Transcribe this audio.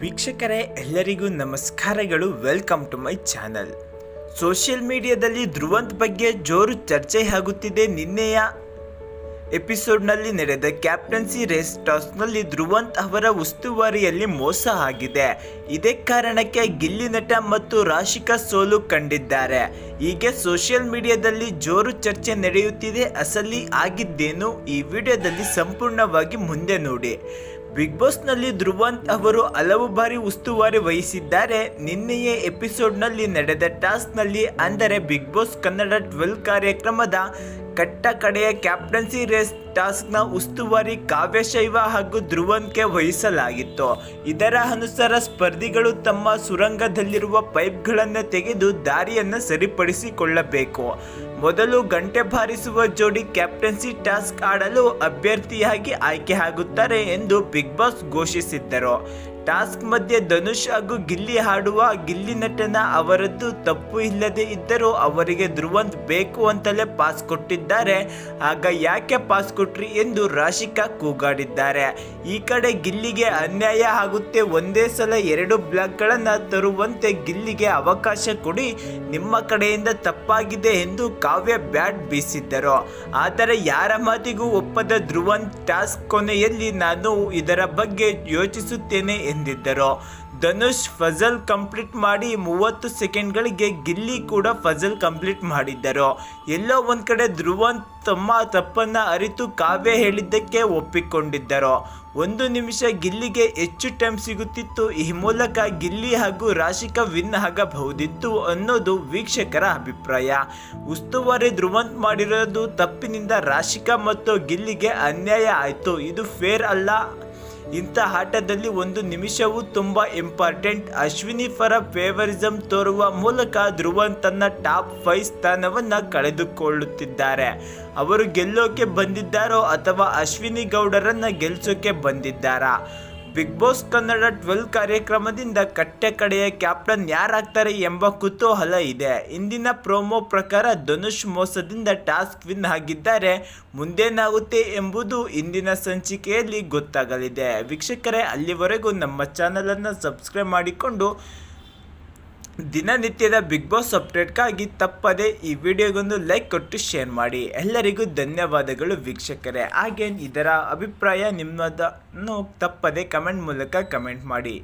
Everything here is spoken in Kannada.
ವೀಕ್ಷಕರೇ, ಎಲ್ಲರಿಗೂ ನಮಸ್ಕಾರಗಳು. Welcome to my channel. Social ಮೀಡಿಯಾದಲ್ಲಿ ಧ್ರುವಂತ್ ಬಗ್ಗೆ ಜೋರು ಚರ್ಚೆ ಆಗುತ್ತಿದೆ. ನಿನ್ನೆಯ ಎಪಿಸೋಡ್ನಲ್ಲಿ ನಡೆದ ಕ್ಯಾಪ್ಟನ್ಸಿ ರೇಸ್ ಟಾಸ್ಕ್ನಲ್ಲಿ ಧ್ರುವಂತ್ ಅವರ ಉಸ್ತುವಾರಿಯಲ್ಲಿ ಮೋಸ ಆಗಿದೆ. ಇದೇ ಕಾರಣಕ್ಕೆ ಗಿಲ್ಲಿ ನಟ ಮತ್ತು ರಾಶಿಕಾ ಸೋಲು ಕಂಡಿದ್ದಾರೆ. ಹೀಗೆ ಸೋಷಿಯಲ್ ಮೀಡಿಯಾದಲ್ಲಿ ಜೋರು ಚರ್ಚೆ ನಡೆಯುತ್ತಿದೆ. ಅಸಲಿ ಆಗಿದ್ದೇನು ಈ ವಿಡಿಯೋದಲ್ಲಿ ಸಂಪೂರ್ಣವಾಗಿ ಮುಂದೆ ನೋಡಿ. ಬಿಗ್ ಬಾಸ್ನಲ್ಲಿ ಧ್ರುವಂತ್ ಅವರು ಹಲವು ಬಾರಿ ಉಸ್ತುವಾರಿ ವಹಿಸಿದ್ದಾರೆ. ನಿನ್ನೆಯ ಎಪಿಸೋಡ್ನಲ್ಲಿ ನಡೆದ ಟಾಸ್ಕ್ನಲ್ಲಿ, ಅಂದರೆ ಬಿಗ್ ಬಾಸ್ ಕನ್ನಡ 12 ಕಾರ್ಯಕ್ರಮದ ಕಟ್ಟ ಕಡೆಯ ಕ್ಯಾಪ್ಟನ್ಸಿ ರೇಸ್ ಟಾಸ್ಕ್ನ ಉಸ್ತುವಾರಿ ಕಾವ್ಯಶೈವ ಹಾಗೂ ಧ್ರುವಂತ್ಗೆ ವಹಿಸಲಾಗಿತ್ತು. ಇದರ ಅನುಸಾರ ಸ್ಪರ್ಧಿಗಳು ತಮ್ಮ ಸುರಂಗದಲ್ಲಿರುವ ಪೈಪ್ಗಳನ್ನು ತೆಗೆದು ದಾರಿಯನ್ನು ಸರಿಪಡಿಸಿಕೊಳ್ಳಬೇಕು. ಮೊದಲು ಗಂಟೆ ಬಾರಿಸುವ ಜೋಡಿ ಕ್ಯಾಪ್ಟನ್ಸಿ ಟಾಸ್ಕ್ ಆಡಲು ಅಭ್ಯರ್ಥಿಯಾಗಿ ಆಯ್ಕೆ ಆಗುತ್ತಾರೆ ಎಂದು ಬಿಗ್ ಬಾಸ್ ಘೋಷಿಸಿದ್ದರು. ಟಾಸ್ಕ್ ಮಧ್ಯೆ ಧನುಷ್ ಹಾಗೂ ಗಿಲ್ಲಿ ಹಾಡುವ ಗಿಲ್ಲಿ ನಟನ ಅವರದ್ದು ತಪ್ಪು ಇಲ್ಲದೆ ಇದ್ದರೂ ಅವರಿಗೆ ಧ್ರುವಂತ್ ಬೇಕು ಅಂತಲೇ ಪಾಸ್ ಕೊಟ್ಟಿದ್ದಾರೆ. ಆಗ ಯಾಕೆ ಪಾಸ್ ಕೊಟ್ರಿ ಎಂದು ರಾಶಿಕಾ ಕೂಗಾಡಿದ್ದಾರೆ. ಈ ಕಡೆ ಗಿಲ್ಲಿಗೆ ಅನ್ಯಾಯ ಆಗುತ್ತೆ, ಒಂದೇ ಸಲ 2 ಬ್ಲಾಕ್ಗಳನ್ನು ತರುವಂತೆ ಗಿಲ್ಲಿಗೆ ಅವಕಾಶ ಕೊಡಿ, ನಿಮ್ಮ ಕಡೆಯಿಂದ ತಪ್ಪಾಗಿದೆ ಎಂದು ಕಾವ್ಯ ಬ್ಯಾಟ್ ಬೀಸಿದ್ದರು. ಆದರೆ ಯಾರ ಮಾತಿಗೂ ಒಪ್ಪದ ಧ್ರುವಂತ್ ಟಾಸ್ಕ್ ಕೊನೆಯಲ್ಲಿ ನಾನು ಇದರ ಬಗ್ಗೆ ಯೋಚಿಸುತ್ತೇನೆ ಎಂದಿದ್ದರು. ಧನುಷ್ ಫಜಲ್ ಕಂಪ್ಲೀಟ್ ಮಾಡಿ 30 ಸೆಕೆಂಡ್ಗಳಿಗೆ ಗಿಲ್ಲಿ ಕೂಡ ಫಜಲ್ ಕಂಪ್ಲೀಟ್ ಮಾಡಿದ್ದರು. ಎಲ್ಲೋ ಒಂದು ಕಡೆ ಧ್ರುವಂತ್ ತಮ್ಮ ತಪ್ಪನ್ನು ಅರಿತು ಕಾವ್ಯ ಹೇಳಿದ್ದಕ್ಕೆ ಒಪ್ಪಿಕೊಂಡಿದ್ದರು. 1 ನಿಮಿಷ ಗಿಲ್ಲಿಗೆ ಹೆಚ್ಚು ಟೈಮ್ ಸಿಗುತ್ತಿತ್ತು. ಈ ಮೂಲಕ ಗಿಲ್ಲಿ ಹಾಗೂ ರಾಶಿಕಾ ವಿನ್ ಆಗಬಹುದಿತ್ತು ಅನ್ನೋದು ವೀಕ್ಷಕರ ಅಭಿಪ್ರಾಯ. ಉಸ್ತುವಾರಿ ಧ್ರುವಂತ್ ಮಾಡಿರೋದು ತಪ್ಪಿನಿಂದ ರಾಶಿಕಾ ಮತ್ತು ಗಿಲ್ಲಿಗೆ ಅನ್ಯಾಯ ಆಯಿತು. ಇದು ಫೇರ್ ಅಲ್ಲ. ಇಂಥ ಆಟದಲ್ಲಿ 1 ನಿಮಿಷವೂ ತುಂಬ ಇಂಪಾರ್ಟೆಂಟ್. ಅಶ್ವಿನಿ ಪರ ಫೇವರಿಸಮ್ ತೋರುವ ಮೂಲಕ ಧ್ರುವಂತ್ ತನ್ನ ಟಾಪ್ 5 ಸ್ಥಾನವನ್ನು ಕಳೆದುಕೊಳ್ಳುತ್ತಿದ್ದಾರೆ. ಅವರು ಗೆಲ್ಲೋಕೆ ಬಂದಿದ್ದಾರೋ ಅಥವಾ ಅಶ್ವಿನಿ ಗೌಡರನ್ನು ಗೆಲ್ಲಿಸೋಕೆ ಬಂದಿದ್ದಾರಾ? ಬಿಗ್ ಬಾಸ್ ಕನ್ನಡ 12 ಕಾರ್ಯಕ್ರಮದಿಂದ ಕಟ್ಟೆ ಕಡೆಯ ಕ್ಯಾಪ್ಟನ್ ಯಾರಾಗ್ತಾರೆ ಎಂಬ ಕುತೂಹಲ ಇದೆ. ಇಂದಿನ ಪ್ರೋಮೋ ಪ್ರಕಾರ ಧನುಷ್ ಮೋಸದಿಂದ ಟಾಸ್ಕ್ ವಿನ್ ಆಗಿದ್ದಾರೆ. ಮುಂದೇನಾಗುತ್ತೆ ಎಂಬುದು ಇಂದಿನ ಸಂಚಿಕೆಯಲ್ಲಿ ಗೊತ್ತಾಗಲಿದೆ. ವೀಕ್ಷಕರೇ, ಅಲ್ಲಿವರೆಗೂ ನಮ್ಮ ಚಾನಲನ್ನು ಸಬ್ಸ್ಕ್ರೈಬ್ ಮಾಡಿಕೊಂಡು ದಿನನಿತ್ಯದ ಬಿಗ್ ಬಾಸ್ ಅಪ್ಡೇಟ್ಗಾಗಿ ತಪ್ಪದೆ ಈ ವಿಡಿಯೋಗೊಂದು ಲೈಕ್ ಕೊಟ್ಟು ಶೇರ್ ಮಾಡಿ. ಎಲ್ಲರಿಗೂ ಧನ್ಯವಾದಗಳು ವೀಕ್ಷಕರೇ. ಹಾಗೆ ಇದರ ಅಭಿಪ್ರಾಯ ನಿಮ್ಮದನ್ನು ತಪ್ಪದೆ ಕಮೆಂಟ್ ಮೂಲಕ ಕಮೆಂಟ್ ಮಾಡಿ.